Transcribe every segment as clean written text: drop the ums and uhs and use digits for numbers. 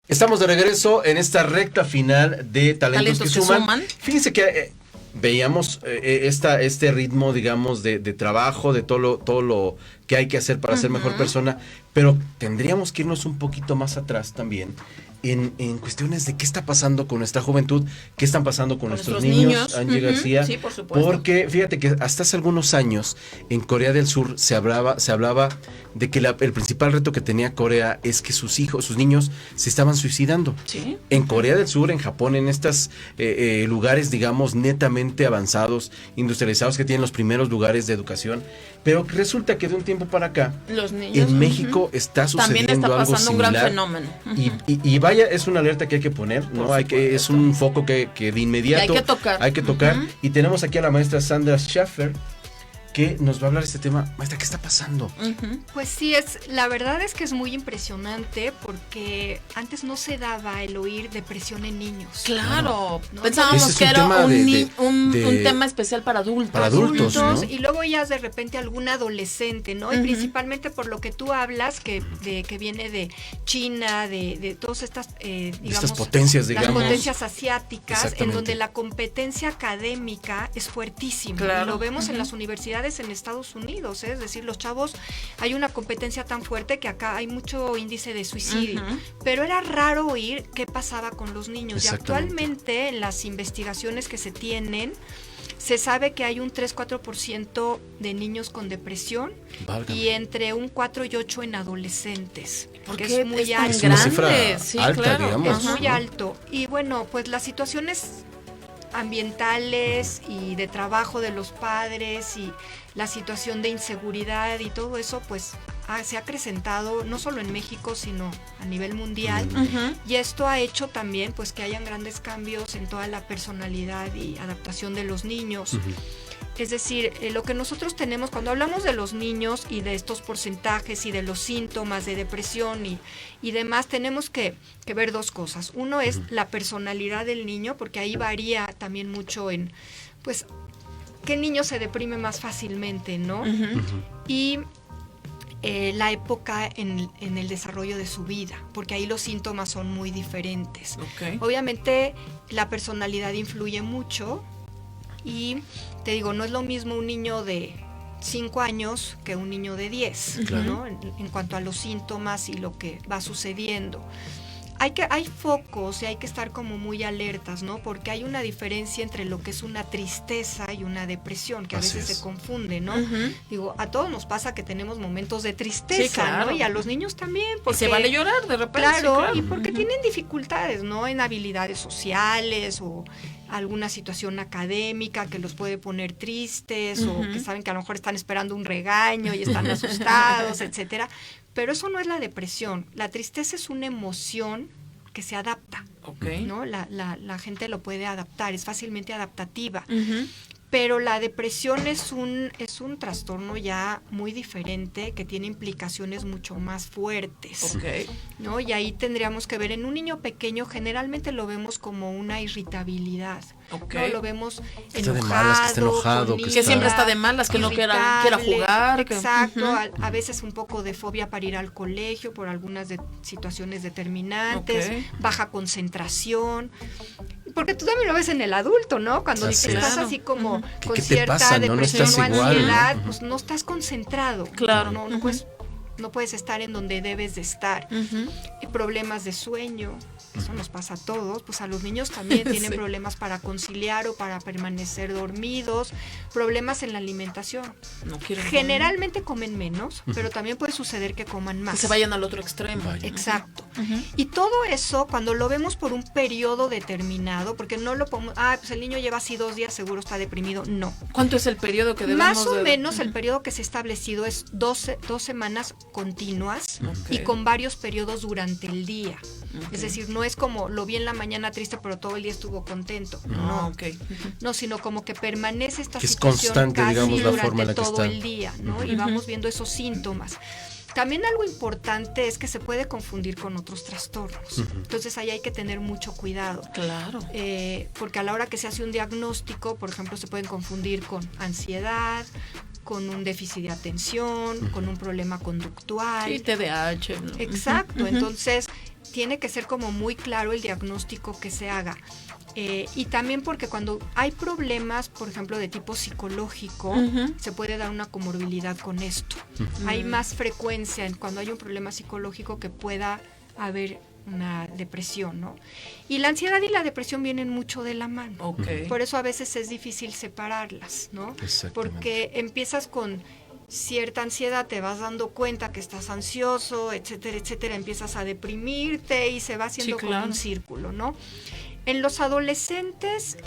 Estamos de regreso en esta recta final de Talentos que Suman. Fíjense que veíamos este ritmo, digamos, de trabajo, de todo lo que hay que hacer para ser mejor persona, pero tendríamos que irnos un poquito más atrás también en cuestiones de qué está pasando con nuestra juventud, qué están pasando con nuestros niños, Angie García, sí, por supuesto. Porque fíjate que hasta hace algunos años en Corea del Sur se hablaba de que el principal reto que tenía Corea es que sus niños se estaban suicidando. ¿Sí? En Corea del Sur, en Japón, en estos lugares, digamos, netamente avanzados, industrializados, que tienen los primeros lugares de educación, pero resulta que de un tiempo para acá, los niños, en México está sucediendo algo similar. También está pasando un gran fenómeno. Y vaya, es una alerta que hay que poner, ¿no? Es un foco que de inmediato hay que tocar. Y tenemos aquí a la maestra Sandra Schaffer, que nos va a hablar de este tema. Maestra, ¿qué está pasando? Pues sí, la verdad es que es muy impresionante porque antes no se daba el oír depresión en niños. Claro, ¿no? Pensábamos que era un tema especial para adultos. Para adultos, ¿no? Y luego ya de repente algún adolescente, ¿no? Y principalmente por lo que tú hablas, que viene de China, de todas estas, digamos, estas potencias, digamos. Las potencias asiáticas, en donde la competencia académica es fuertísima. Claro. Lo vemos en las universidades en Estados Unidos, es decir, los chavos, hay una competencia tan fuerte que acá hay mucho índice de suicidio, pero era raro oír qué pasaba con los niños. Y actualmente en las investigaciones que se tienen, se sabe que hay un 3-4% de niños con depresión. Válgame. Y entre un 4 y 8 en adolescentes. Porque es muy alto. Es una cifra alta, digamos. Es muy alto. Y bueno, pues las situaciones ambientales y de trabajo de los padres y la situación de inseguridad y todo eso, pues se ha acrecentado no solo en México, sino a nivel mundial. Y esto ha hecho también pues que hayan grandes cambios en toda la personalidad y adaptación de los niños. Es decir, lo que nosotros tenemos cuando hablamos de los niños y de estos porcentajes y de los síntomas de depresión y demás, tenemos que ver dos cosas. Uno es la personalidad del niño, porque ahí varía también mucho en, pues, qué niño se deprime más fácilmente, ¿no? Y la época en el desarrollo de su vida, porque ahí los síntomas son muy diferentes. Obviamente la personalidad influye mucho. Y te digo, no es lo mismo un niño de 5 años que un niño de 10, ¿no? En cuanto a los síntomas y lo que va sucediendo. Hay focos y hay que estar como muy alertas, ¿no? Porque hay una diferencia entre lo que es una tristeza y una depresión, que a veces se confunde, ¿no? Digo, a todos nos pasa que tenemos momentos de tristeza, ¿no? Y a los niños también. Porque, y se vale llorar de repente. Claro, y porque tienen dificultades, ¿no? En habilidades sociales o alguna situación académica que los puede poner tristes o que saben que a lo mejor están esperando un regaño y están asustados, etcétera. Pero eso no es la depresión. La tristeza es una emoción que se adapta, ¿no? La gente lo puede adaptar, es fácilmente adaptativa. Pero la depresión es un trastorno ya muy diferente que tiene implicaciones mucho más fuertes, ¿no? Y ahí tendríamos que ver en un niño pequeño, generalmente lo vemos como una irritabilidad. No lo vemos está de malas, que está enojado, que siempre está de malas, que no quiera jugar. Exacto, a veces un poco de fobia para ir al colegio por algunas situaciones determinantes, baja concentración. Porque tú también lo ves en el adulto, ¿no? Cuando estás así como con cierta depresión o ansiedad, pues no estás concentrado. Claro. No puedes estar en donde debes de estar. Y problemas de sueño, eso nos pasa a todos, pues a los niños también tienen problemas para conciliar o para permanecer dormidos, problemas en la alimentación. Generalmente comen menos, pero también puede suceder que coman más. Que se vayan al otro extremo. Exacto. Y todo eso, cuando lo vemos por un periodo determinado, porque no lo podemos, pues el niño lleva así 2 días, seguro está deprimido, no. ¿Cuánto es el periodo que debemos Más o menos el periodo que se ha establecido es 2 semanas continuas y con varios periodos durante el día. Es decir, no es como lo vi en la mañana triste pero todo el día estuvo contento. No, sino como que permanece esta situación constante, casi digamos, la forma en la que todo está el día, ¿no? Y vamos viendo esos síntomas. También algo importante es que se puede confundir con otros trastornos. Entonces ahí hay que tener mucho cuidado. Claro. Porque a la hora que se hace un diagnóstico, por ejemplo, se pueden confundir con ansiedad, con un déficit de atención, con un problema conductual. Sí, TDAH. ¿no? Exacto, entonces tiene que ser como muy claro el diagnóstico que se haga. Y también porque cuando hay problemas, por ejemplo, de tipo psicológico, se puede dar una comorbilidad con esto. Hay más frecuencia cuando hay un problema psicológico que pueda haber una depresión, ¿no? Y la ansiedad y la depresión vienen mucho de la mano. Okay. Por eso a veces es difícil separarlas, ¿no? Porque empiezas con cierta ansiedad, te vas dando cuenta que estás ansioso, etcétera, etcétera, empiezas a deprimirte y se va haciendo como un círculo, ¿no? En los adolescentes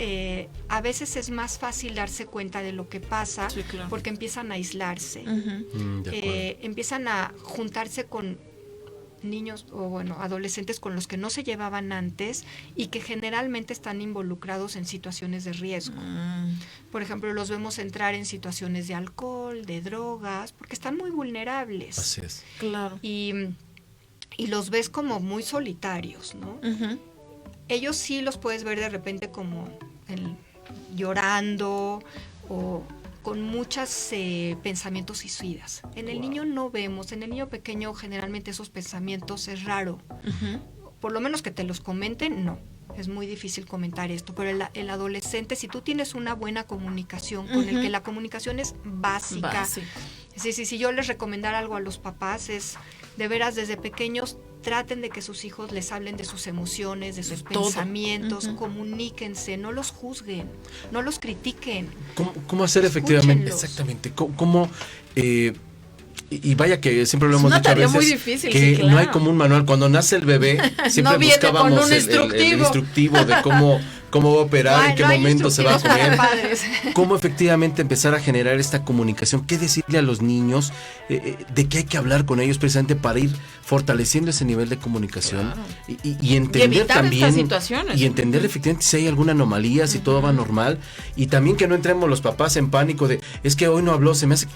a veces es más fácil darse cuenta de lo que pasa porque empiezan a aislarse, empiezan a juntarse con niños o bueno, adolescentes con los que no se llevaban antes y que generalmente están involucrados en situaciones de riesgo. Por ejemplo, los vemos entrar en situaciones de alcohol, de drogas, porque están muy vulnerables. Así es. Claro. Y los ves como muy solitarios, ¿no? Ellos sí los puedes ver de repente como llorando o con muchos pensamientos suicidas. En el niño no vemos, en el niño pequeño generalmente esos pensamientos es raro. Por lo menos que te los comenten, no. Es muy difícil comentar esto, pero el adolescente, si tú tienes una buena comunicación con el que la comunicación es básica. Si yo les recomendara algo a los papás es, de veras, desde pequeños, traten de que sus hijos les hablen de sus emociones, de sus pensamientos, comuníquense, no los juzguen, no los critiquen. ¿Cómo hacer efectivamente? Exactamente. ¿Cómo y vaya que siempre lo hemos dicho a veces, muy difícil, que no hay como un manual. Cuando nace el bebé, siempre no buscábamos el instructivo de cómo va a operar, en qué momento se va a comer. Cómo efectivamente empezar a generar esta comunicación, qué decirle a los niños, de qué hay que hablar con ellos precisamente para ir fortaleciendo ese nivel de comunicación y entender también y entender efectivamente si hay alguna anomalía, si todo va normal, y también que no entremos los papás en pánico de, es que hoy no habló, se me hace...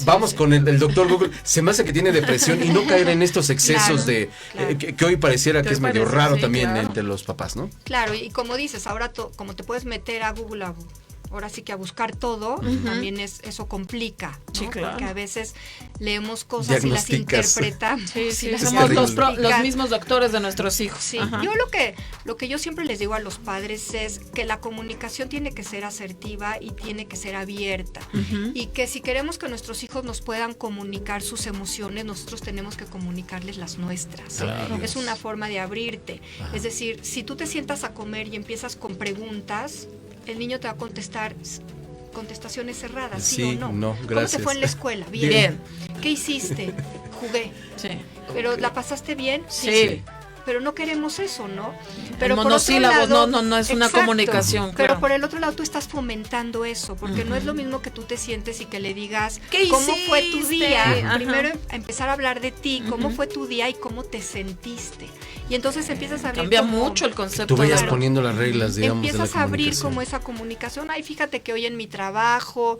Vamos con el doctor Google, se me hace que tiene depresión, y no caer en estos excesos que hoy pareciera que es medio raro también entre los papás, ¿no? Claro, y como dices, ahora como te puedes meter a Google ahora sí que a buscar todo, también eso complica, ¿no? Porque a veces leemos cosas y las interpretamos. Somos los mismos doctores de nuestros hijos. Sí. Yo lo que yo siempre les digo a los padres es que la comunicación tiene que ser asertiva y tiene que ser abierta. Y que si queremos que nuestros hijos nos puedan comunicar sus emociones, nosotros tenemos que comunicarles las nuestras. Claro. Es una forma de abrirte. Es decir, si tú te sientas a comer y empiezas con preguntas, el niño te va a contestar contestaciones cerradas, ¿sí o no? No, gracias. ¿Cómo te fue en la escuela? Bien. ¿Qué hiciste? Jugué. Sí. ¿Pero la pasaste bien? Sí. Pero no queremos eso, ¿no? Pero el monosílabo no es una comunicación. Pero por el otro lado tú estás fomentando eso, porque no es lo mismo que tú te sientes y que le digas cómo fue tu día. Primero empezar a hablar de ti, cómo fue tu día y cómo te sentiste. Y entonces empiezas a abrir. Cambia mucho el concepto. Tú vayas poniendo las reglas, digamos, empiezas de la a abrir como esa comunicación. Ay, fíjate que hoy en mi trabajo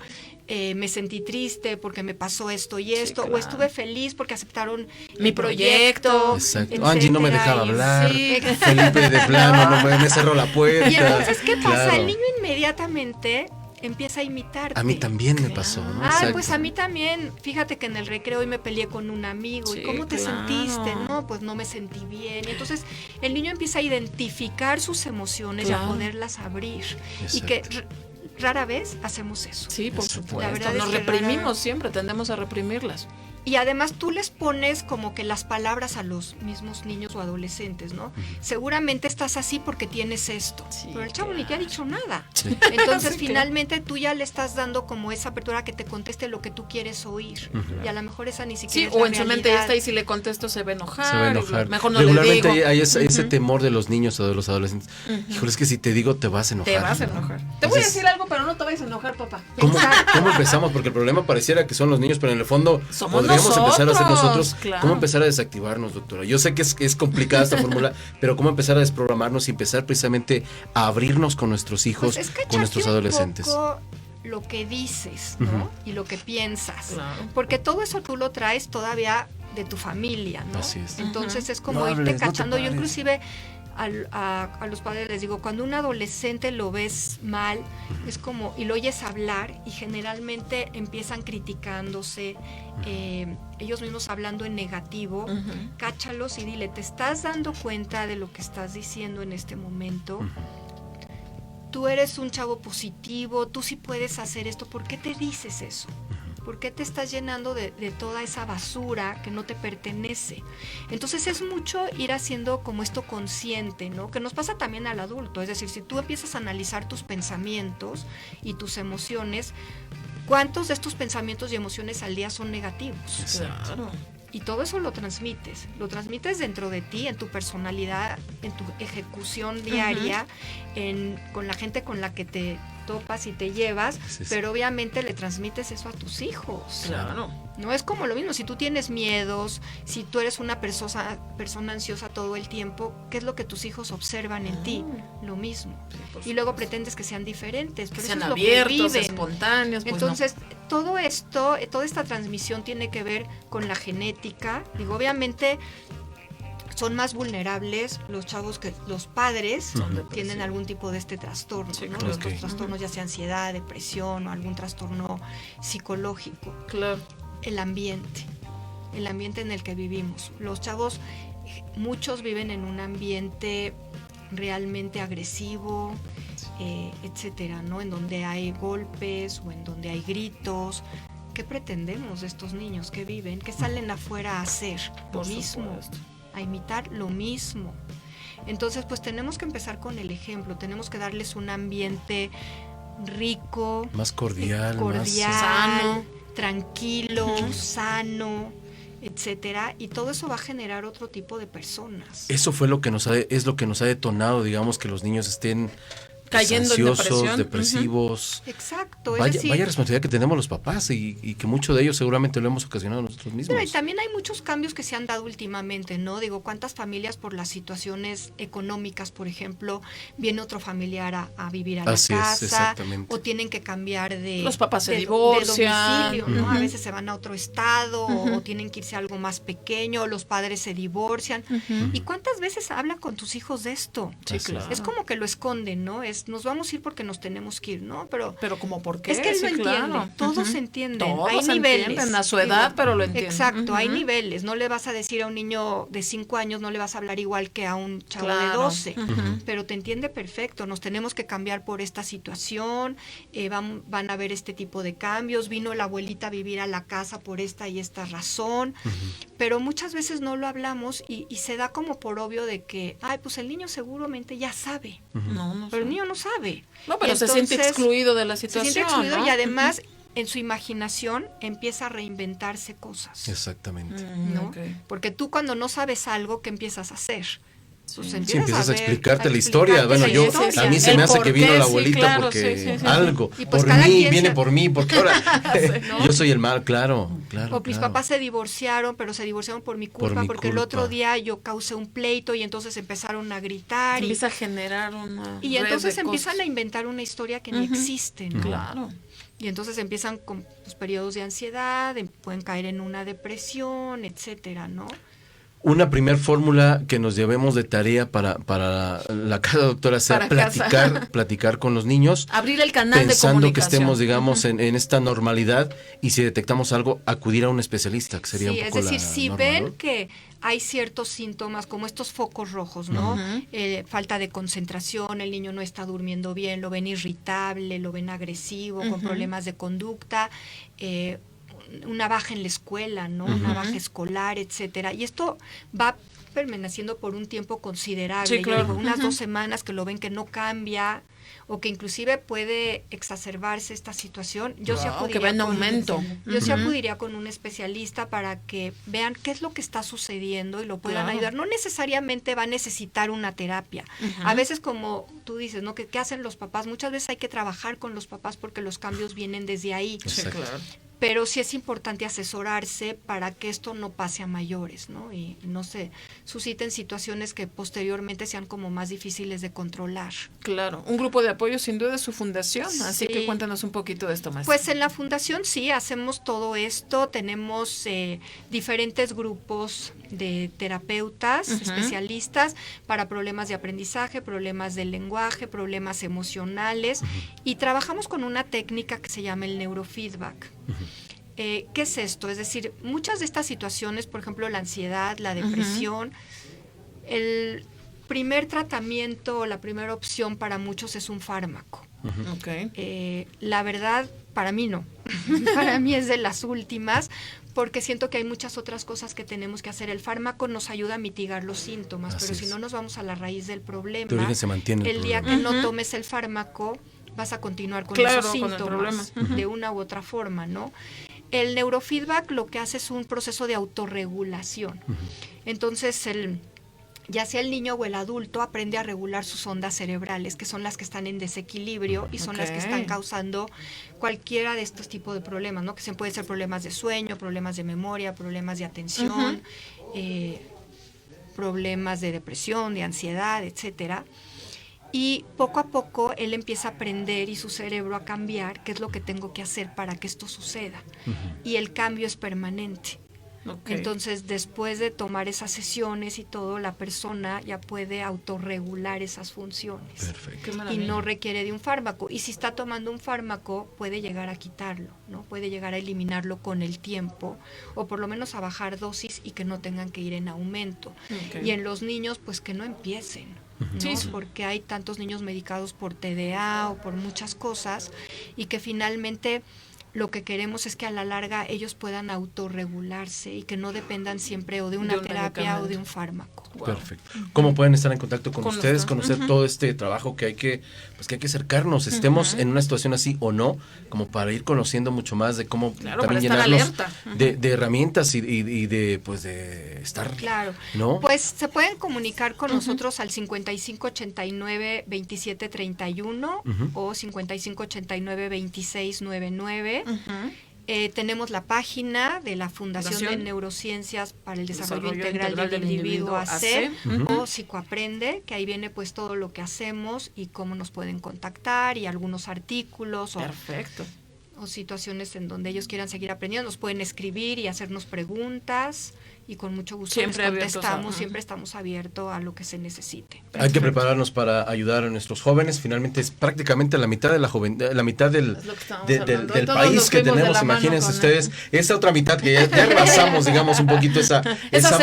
me sentí triste porque me pasó esto y esto, o estuve feliz porque aceptaron mi proyecto. Exacto. Angie no me dejaba hablar. Felipe de plano no me cerró la puerta. Y entonces, ¿qué pasa? El niño inmediatamente empieza a imitarte. A mí también me pasó, ¿no? Pues a mí también. Fíjate que en el recreo hoy me peleé con un amigo. ¿Y cómo te sentiste? No, pues no me sentí bien. Y entonces el niño empieza a identificar sus emociones y a poderlas abrir. Exacto. Y que rara vez hacemos eso. Sí, por supuesto. La verdad nos reprimimos siempre, tendemos a reprimirlas. Y además tú les pones como que las palabras a los mismos niños o adolescentes, ¿no? Seguramente estás así porque tienes esto. Pero el chavo ni te ha dicho nada. Entonces finalmente tú ya le estás dando como esa apertura que te conteste lo que tú quieres oír. Y a lo mejor esa ni siquiera es la o en su mente ya está, y si le contesto se va a enojar. Mejor no regularmente le digo. Hay ese temor de los niños o de los adolescentes. Híjole, es que si te digo te vas a enojar. Te vas a enojar. Te voy a decir algo, pero no te vayas a enojar, papá. ¿Cómo empezamos? Porque el problema pareciera que son los niños, pero en el fondo podríamos empezar a hacer nosotros. Claro. ¿Cómo empezar a desactivarnos, doctora? Yo sé que es complicada esta fórmula, pero ¿cómo empezar a desprogramarnos y empezar precisamente a abrirnos con nuestros hijos, con nuestros adolescentes? Lo que dices, ¿no? Y lo que piensas. Claro. Porque todo eso tú lo traes todavía de tu familia, ¿no? Así es. Entonces es como irte cachando. Yo inclusive a los padres les digo, cuando un adolescente lo ves mal, es como, y lo oyes hablar, y generalmente empiezan criticándose, ellos mismos hablando en negativo, cáchalos y dile, ¿te estás dando cuenta de lo que estás diciendo en este momento? Tú eres un chavo positivo, tú sí puedes hacer esto, ¿por qué te dices eso? ¿Por qué te estás llenando de toda esa basura que no te pertenece? Entonces es mucho ir haciendo como esto consciente, ¿no? Que nos pasa también al adulto. Es decir, si tú empiezas a analizar tus pensamientos y tus emociones, ¿cuántos de estos pensamientos y emociones al día son negativos? Claro. Y todo eso lo transmites dentro de ti, en tu personalidad, en tu ejecución diaria, con la gente con la que te topas y te llevas, pero obviamente le transmites eso a tus hijos. Claro. No es como lo mismo, si tú tienes miedos, si tú eres una persona ansiosa todo el tiempo, ¿qué es lo que tus hijos observan en ti? Lo mismo. Y luego pretendes que sean diferentes, pero que sean eso es abiertos, lo que viven. espontáneos. Pues entonces, todo esto, toda esta transmisión tiene que ver con la genética. Digo, obviamente son más vulnerables los chavos que los padres tienen algún tipo de este trastorno, ¿no? Los trastornos ya sea ansiedad, depresión o algún trastorno psicológico. Claro. El ambiente en el que vivimos. Los chavos, muchos viven en un ambiente realmente agresivo, etcétera, ¿no? En donde hay golpes o en donde hay gritos. ¿Qué pretendemos de estos niños que viven, que salen afuera a hacer lo mismo, a imitar lo mismo? Entonces, pues tenemos que empezar con el ejemplo, tenemos que darles un ambiente rico, más cordial, más sano, tranquilo, sano, etcétera, y todo eso va a generar otro tipo de personas. Eso fue lo que nos ha detonado, digamos, que los niños estén cayendo ansiosos, depresivos. Exacto. Vaya responsabilidad que tenemos los papás y que mucho de ellos seguramente lo hemos ocasionado nosotros mismos. Pero también hay muchos cambios que se han dado últimamente, ¿no? Digo, ¿cuántas familias por las situaciones económicas, por ejemplo, viene otro familiar a vivir a la casa? O tienen que cambiar de... Los papás se divorcian. De domicilio, ¿no? A veces se van a otro estado o tienen que irse a algo más pequeño, los padres se divorcian. ¿Y cuántas veces hablan con tus hijos de esto? Sí, claro. Es como que lo esconden, ¿no? Nos vamos a ir porque nos tenemos que ir, ¿no? Pero como ¿por qué? Es que él lo entiende, claro. Todos entienden, todos hay niveles. Entienden a su edad, pero lo entienden. Exacto, hay niveles, no le vas a decir a un niño de 5 años, no le vas a hablar igual que a un chavo de 12, pero te entiende perfecto, nos tenemos que cambiar por esta situación, van a haber este tipo de cambios, vino la abuelita a vivir a la casa por esta y esta razón, pero muchas veces no lo hablamos y se da como por obvio de que, pues el niño seguramente ya sabe, pero el niño no sabe. No, pero entonces, se siente excluido de la situación. Se siente excluido, ¿no? Y además en su imaginación empieza a reinventarse cosas. Exactamente. ¿No? Porque tú cuando no sabes algo, ¿qué empiezas a hacer? Pues empiezas a explicarte la historia. Bueno, a mí se me hace que vino la abuelita porque algo, y pues por mí, viene por mí, porque ahora yo soy el mal, claro. O mis papás se divorciaron, pero se divorciaron por mi culpa, porque el otro día yo causé un pleito y entonces empezaron a gritar. Empieza a generar una y entonces empiezan a inventar una historia que ni existe, ¿no? Claro. Y entonces empiezan con los periodos de ansiedad, pueden caer en una depresión, etcétera, ¿no? Una primer fórmula que nos llevemos de tarea para la casa doctora sea platicar con los niños. Abrir el canal de comunicación. Pensando que estemos, digamos, en esta normalidad y si detectamos algo, acudir a un especialista, que sería un poco es decir, si norma, ven ¿no? que hay ciertos síntomas como estos focos rojos, ¿no? Falta de concentración, el niño no está durmiendo bien, lo ven irritable, lo ven agresivo, con problemas de conducta, una baja en la escuela, ¿no? Una baja escolar, etcétera. Y esto va permaneciendo por un tiempo considerable. Sí, claro. Yo digo, unas 2 semanas que lo ven que no cambia o que inclusive puede exacerbarse esta situación. Yo sí acudiría que va en aumento. Yo sí acudiría con un especialista para que vean qué es lo que está sucediendo y lo puedan ayudar. No necesariamente va a necesitar una terapia. A veces, como tú dices, ¿no? ¿Qué hacen los papás? Muchas veces hay que trabajar con los papás porque los cambios vienen desde ahí. Sí, claro. pero sí es importante asesorarse para que esto no pase a mayores, ¿no? Y no se susciten situaciones que posteriormente sean como más difíciles de controlar. Claro, un grupo de apoyo sin duda es su fundación, así que cuéntanos un poquito de esto, maestra. Pues en la fundación sí, hacemos todo esto, tenemos diferentes grupos de terapeutas, especialistas para problemas de aprendizaje, problemas del lenguaje, problemas emocionales, y trabajamos con una técnica que se llama el neurofeedback. ¿Qué es esto? Es decir, muchas de estas situaciones, por ejemplo, la ansiedad, la depresión, el primer tratamiento, la primera opción para muchos es un fármaco. La verdad, para mí no. Para mí es de las últimas, porque siento que hay muchas otras cosas que tenemos que hacer. El fármaco nos ayuda a mitigar los síntomas, pero si no nos vamos a la raíz del problema, el día que no tomes el fármaco, vas a continuar con esos síntomas de una u otra forma, ¿no? El neurofeedback lo que hace es un proceso de autorregulación. Entonces, ya sea el niño o el adulto aprende a regular sus ondas cerebrales, que son las que están en desequilibrio y son las que están causando cualquiera de estos tipos de problemas, ¿no? Que pueden ser problemas de sueño, problemas de memoria, problemas de atención, problemas de depresión, de ansiedad, etcétera. Y poco a poco él empieza a aprender y su cerebro a cambiar qué es lo que tengo que hacer para que esto suceda. Y el cambio es permanente. Entonces, después de tomar esas sesiones y todo, la persona ya puede autorregular esas funciones. Perfecto. Y no requiere de un fármaco. Y si está tomando un fármaco, puede llegar a quitarlo, ¿no? Puede llegar a eliminarlo con el tiempo, o por lo menos a bajar dosis y que no tengan que ir en aumento. Y en los niños, pues que no empiecen, ¿no? Porque hay tantos niños medicados por TDA o por muchas cosas, y que finalmente lo que queremos es que a la larga ellos puedan autorregularse y que no dependan siempre o de una terapia o de un fármaco. Perfecto. ¿Cómo pueden estar en contacto con ustedes, conocer todo este trabajo que hay que acercarnos, estemos en una situación así o no, como para ir conociendo mucho más de cómo también llenarnos de herramientas y de pues de estar, ¿no? Pues se pueden comunicar con nosotros al 5589-2731 o 5589-2699. Tenemos la página de la Fundación de Neurociencias para el Desarrollo Integral del Individuo, AC, o Psicoaprende, que ahí viene pues todo lo que hacemos y cómo nos pueden contactar y algunos artículos o situaciones en donde ellos quieran seguir aprendiendo. Nos pueden escribir y hacernos preguntas y con mucho gusto les contestamos. Siempre estamos abiertos a lo que se necesite. Perfecto. Hay que prepararnos para ayudar a nuestros jóvenes. Finalmente es prácticamente la mitad de la mitad del país que tenemos. Imagínense ustedes, esa otra mitad que ya rebasamos, digamos, un poquito esa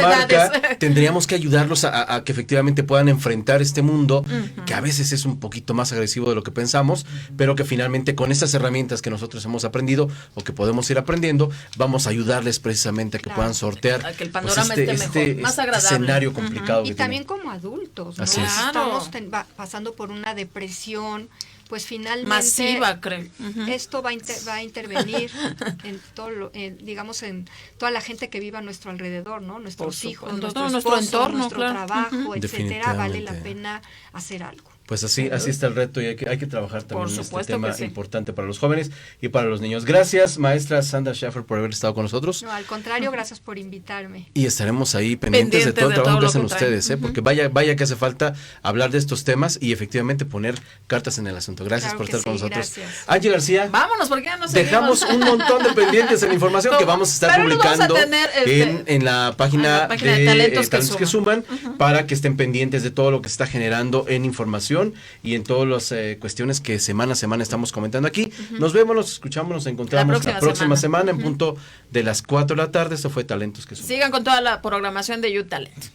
marca. Tendríamos que ayudarlos a que efectivamente puedan enfrentar este mundo, que a veces es un poquito más agresivo de lo que pensamos, pero que finalmente con estas herramientas que nosotros hemos aprendido o que podemos ir aprendiendo, vamos a ayudarles precisamente a que puedan sortear panorama esté mejor, más agradable. Escenario complicado. Y también como adultos, ¿no? Estamos pasando por una depresión, pues finalmente masiva, creo. Esto va a intervenir en todo digamos en toda la gente que viva a nuestro alrededor, ¿no? Nuestros hijos, nuestro entorno, nuestro trabajo, etcétera. Vale la pena hacer algo. Pues así está el reto y hay que trabajar también en este tema importante para los jóvenes y para los niños. Gracias, maestra Sandra Schaffer, por haber estado con nosotros. No, al contrario, gracias por invitarme. Y estaremos ahí pendientes de todo el trabajo que hacen ustedes, porque vaya que hace falta hablar de estos temas y efectivamente poner cartas en el asunto. Gracias por estar con nosotros. Gracias. Angie García. Vámonos, porque ya nos dejamos un montón de pendientes en información que vamos a estar publicando en la página de Talentos que Suman, para que estén pendientes de todo lo que se está generando en información y en todas las cuestiones que semana a semana estamos comentando aquí. Nos vemos, nos escuchamos, nos encontramos la próxima semana en punto de las 4 de la tarde. Esto fue Talentos que Suman. Sigan con toda la programación de You Talent.